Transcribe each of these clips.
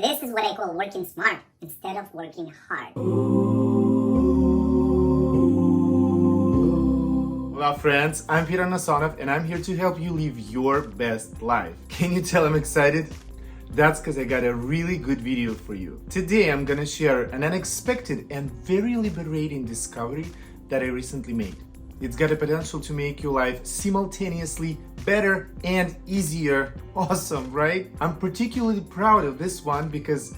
This is what I call working smart instead of working hard. Hola friends, I'm Nasonov and I'm here to help you live your best life. Can you tell I'm excited? That's because I got a really good video for you. Today I'm gonna share an unexpected and very liberating discovery that I recently made. It's got the potential to make your life simultaneously better and easier. Awesome, right? I'm particularly proud of this one because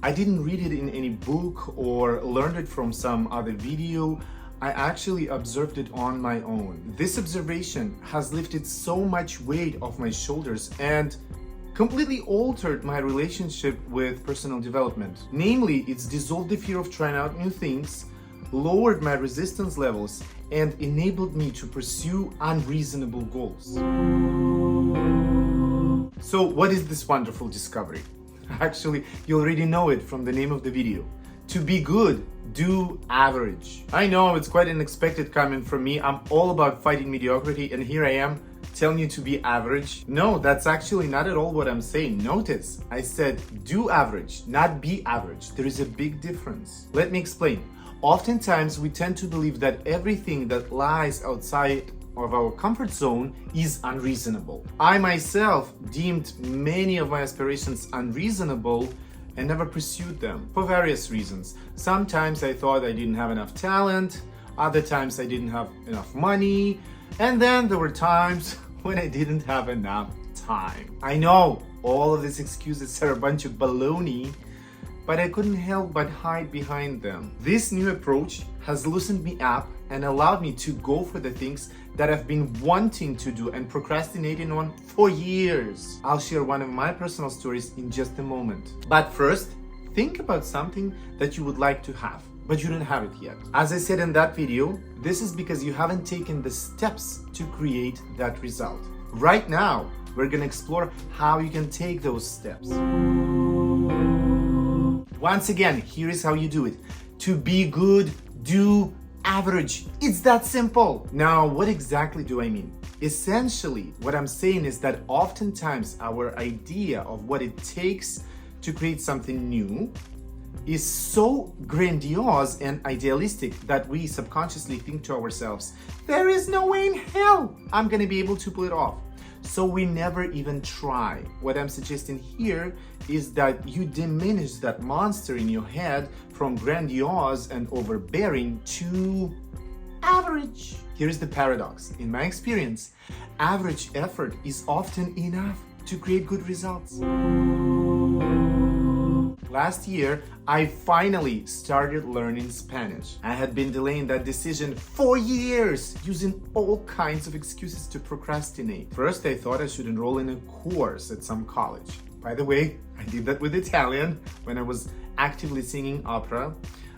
I didn't read it in any book or learned it from some other video. I actually observed it on my own. This observation has lifted so much weight off my shoulders and completely altered my relationship with personal development. Namely, it's dissolved the fear of trying out new things, lowered my resistance levels, and enabled me to pursue unreasonable goals. So what is this wonderful discovery? Actually, you already know it from the name of the video. To be good, do average. I know it's quite unexpected coming from me. I'm all about fighting mediocrity, and here I am telling you to be average. No, that's actually not at all what I'm saying. Notice, I said do average, not be average. There is a big difference. Let me explain. Oftentimes, we tend to believe that everything that lies outside of our comfort zone is unreasonable. I myself deemed many of my aspirations unreasonable and never pursued them for various reasons. Sometimes I thought I didn't have enough talent, other times I didn't have enough money, and then there were times when I didn't have enough time. I know all of these excuses are a bunch of baloney, but I couldn't help but hide behind them. This new approach has loosened me up and allowed me to go for the things that I've been wanting to do and procrastinating on for years. I'll share one of my personal stories in just a moment. But first, think about something that you would like to have, but you don't have it yet. As I said in that video, this is because you haven't taken the steps to create that result. Right now, we're gonna explore how you can take those steps. Once again, here is how you do it. To be good, do average. It's that simple. Now, what exactly do I mean? Essentially, what I'm saying is that oftentimes our idea of what it takes to create something new is so grandiose and idealistic that we subconsciously think to ourselves, there is no way in hell I'm gonna be able to pull it off. So we never even try. What I'm suggesting here is that you diminish that monster in your head from grandiose and overbearing to average. Here's the paradox. In my experience, average effort is often enough to create good results. Last year, I finally started learning Spanish. I had been delaying that decision for years, using all kinds of excuses to procrastinate. First, I thought I should enroll in a course at some college. By the way, I did that with Italian when I was actively singing opera.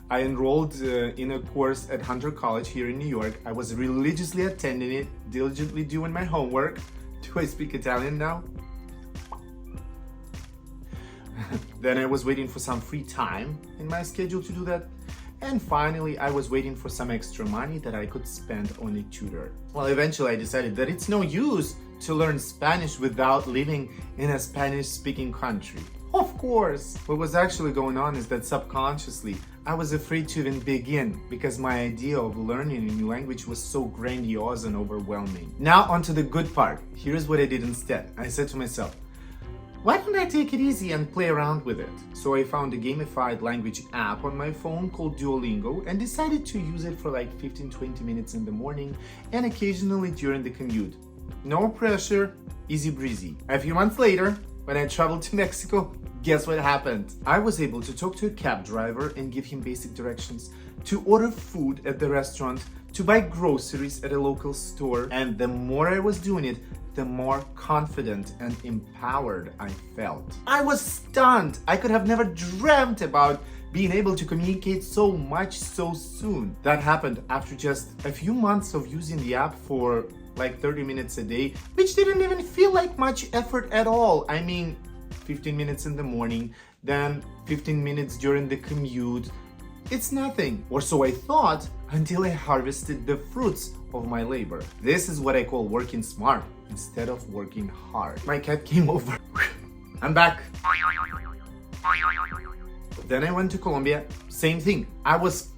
I enrolled in a course at Hunter College here in New York. I was religiously attending it, diligently doing my homework. Do I speak Italian now? Then I was waiting for some free time in my schedule to do that. And finally, I was waiting for some extra money that I could spend on a tutor. Well, eventually I decided that it's no use to learn Spanish without living in a Spanish-speaking country. Of course! What was actually going on is that subconsciously, I was afraid to even begin because my idea of learning a new language was so grandiose and overwhelming. Now onto the good part. Here's what I did instead. I said to myself, why don't I take it easy and play around with it? So I found a gamified language app on my phone called Duolingo and decided to use it for like 15-20 minutes in the morning and occasionally during the commute. No pressure, easy breezy. A few months later, when I traveled to Mexico, guess what happened? I was able to talk to a cab driver and give him basic directions, to order food at the restaurant, to buy groceries at a local store, and the more I was doing it, the more confident and empowered I felt. I was stunned. I could have never dreamt about being able to communicate so much so soon. That happened after just a few months of using the app for like 30 minutes a day, which didn't even feel like much effort at all. I mean, 15 minutes in the morning, then 15 minutes during the commute. It's nothing, or so I thought, until I harvested the fruits of my labor. This is what I call working smart instead of working hard. My cat came over. I'm back. Then I went to Colombia, same thing. I was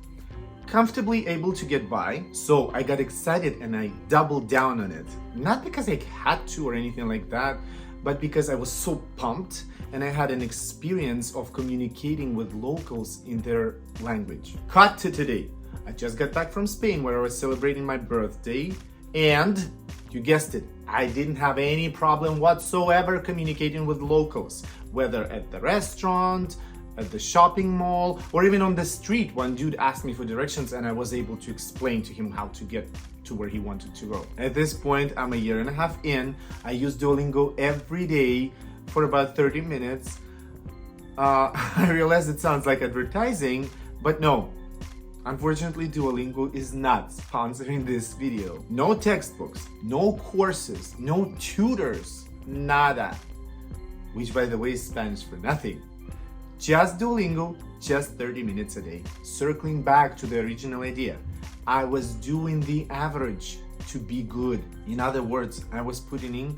comfortably able to get by, so I got excited and I doubled down on it. Not because I had to or anything like that, but because I was so pumped and I had an experience of communicating with locals in their language. Cut to today. I just got back from Spain where I was celebrating my birthday, and you guessed it, I didn't have any problem whatsoever communicating with locals, whether at the restaurant, at the shopping mall, or even on the street. One dude asked me for directions and I was able to explain to him how to get to where he wanted to go. At this point, I'm a year and a half in. I use Duolingo every day for about 30 minutes. I realize it sounds like advertising, but no. Unfortunately, Duolingo is not sponsoring this video. No textbooks, no courses, no tutors, nada. Which, by the way, is Spanish for nothing. Just Duolingo, just 30 minutes a day. Circling back to the original idea, I was doing the average to be good. In other words, I was putting in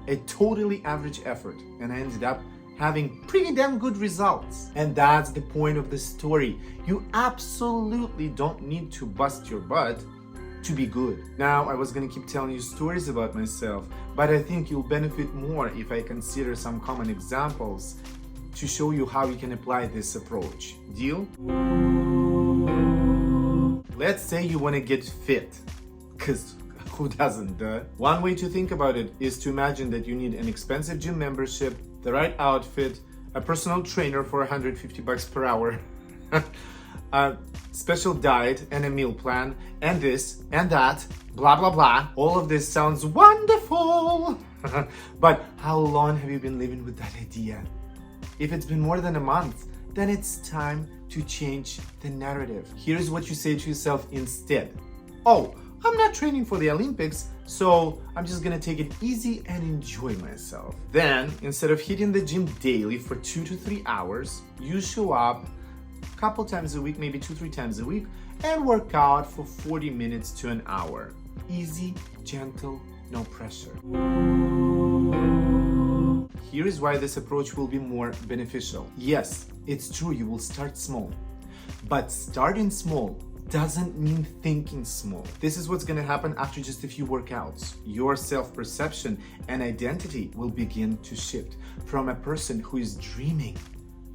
a totally average effort, and I ended up having pretty damn good results. And that's the point of the story. You absolutely don't need to bust your butt to be good. Now, I was gonna keep telling you stories about myself, but I think you'll benefit more if I consider some common examples to show you how you can apply this approach. Deal? Let's say you want to get fit, because who doesn't, duh? One way to think about it is to imagine that you need an expensive gym membership, the right outfit, a personal trainer for 150 bucks per hour, a special diet and a meal plan, and this and that, blah blah blah. All of this sounds wonderful. But how long have you been living with that idea? If it's been more than a month, then it's time to change the narrative. Here's what you say to yourself instead. Oh, I'm not training for the Olympics, so I'm just gonna take it easy and enjoy myself. Then, instead of hitting the gym daily for 2 to 3 hours, you show up a couple times a week, maybe 2-3 times a week, and work out for 40 minutes to an hour. Easy, gentle, no pressure. Here is why this approach will be more beneficial. Yes, it's true, you will start small. But starting small doesn't mean thinking small. This is what's gonna happen after just a few workouts. Your self-perception and identity will begin to shift. From a person who is dreaming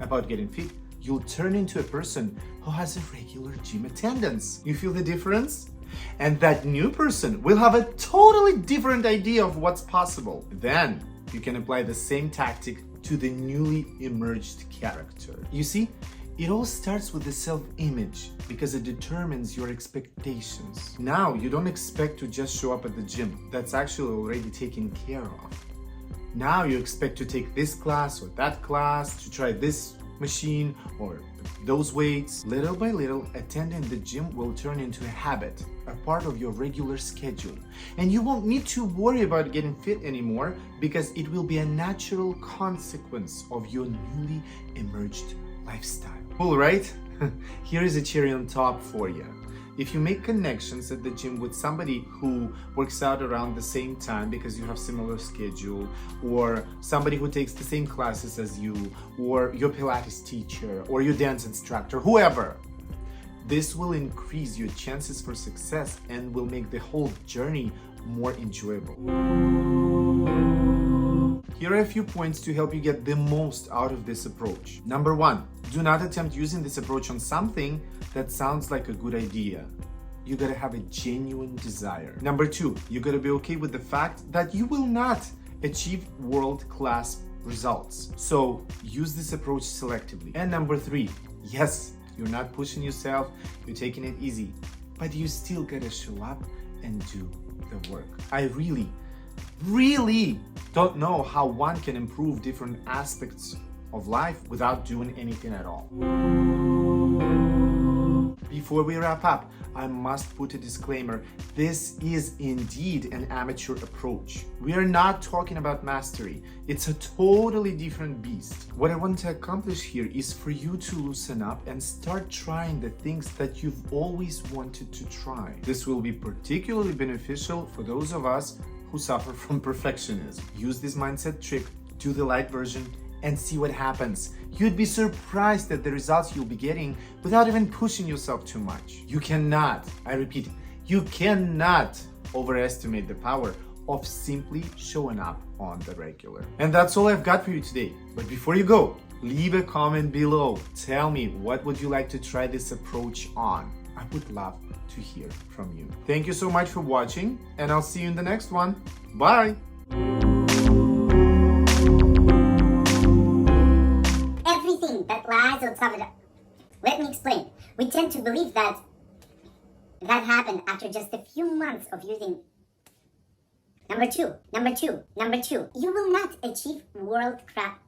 about getting fit, you'll turn into a person who has a regular gym attendance. You feel the difference? And that new person will have a totally different idea of what's possible. Then you can apply the same tactic to the newly emerged character. You see, it all starts with the self-image because it determines your expectations. Now, you don't expect to just show up at the gym. That's actually already taken care of. Now you expect to take this class or that class, to try this machine or those weights. Little by little, attending the gym will turn into a habit, a part of your regular schedule. And you won't need to worry about getting fit anymore because it will be a natural consequence of your newly emerged lifestyle. Cool, right? Here is a cherry on top for you. If you make connections at the gym with somebody who works out around the same time because you have similar schedule, or somebody who takes the same classes as you, or your Pilates teacher, or your dance instructor, whoever, this will increase your chances for success and will make the whole journey more enjoyable. Here are a few points to help you get the most out of this approach. Number 1, do not attempt using this approach on something that sounds like a good idea. You gotta have a genuine desire. Number 2, you gotta be okay with the fact that you will not achieve world-class results. So use this approach selectively. And number 3, yes, you're not pushing yourself, you're taking it easy, but you still gotta show up and do the work. I really don't know how one can improve different aspects of life without doing anything at all. Before we wrap up, I must put a disclaimer. This is indeed an amateur approach. We are not talking about mastery. It's a totally different beast. What I want to accomplish here is for you to loosen up and start trying the things that you've always wanted to try. This will be particularly beneficial for those of us who suffer from perfectionism. Use this mindset trick, do the light version, and see what happens. You'd be surprised at the results you'll be getting without even pushing yourself too much. You cannot, I repeat, you cannot overestimate the power of simply showing up on the regular. And that's all I've got for you today. But before you go, leave a comment below. Tell me, what would you like to try this approach on? I would love to hear from you. Thank you so much for watching, and I'll see you in the next one. Bye! Everything that lies outside of Let me explain. We tend to believe that happened after just a few months of using. Number two. You will not achieve world crap.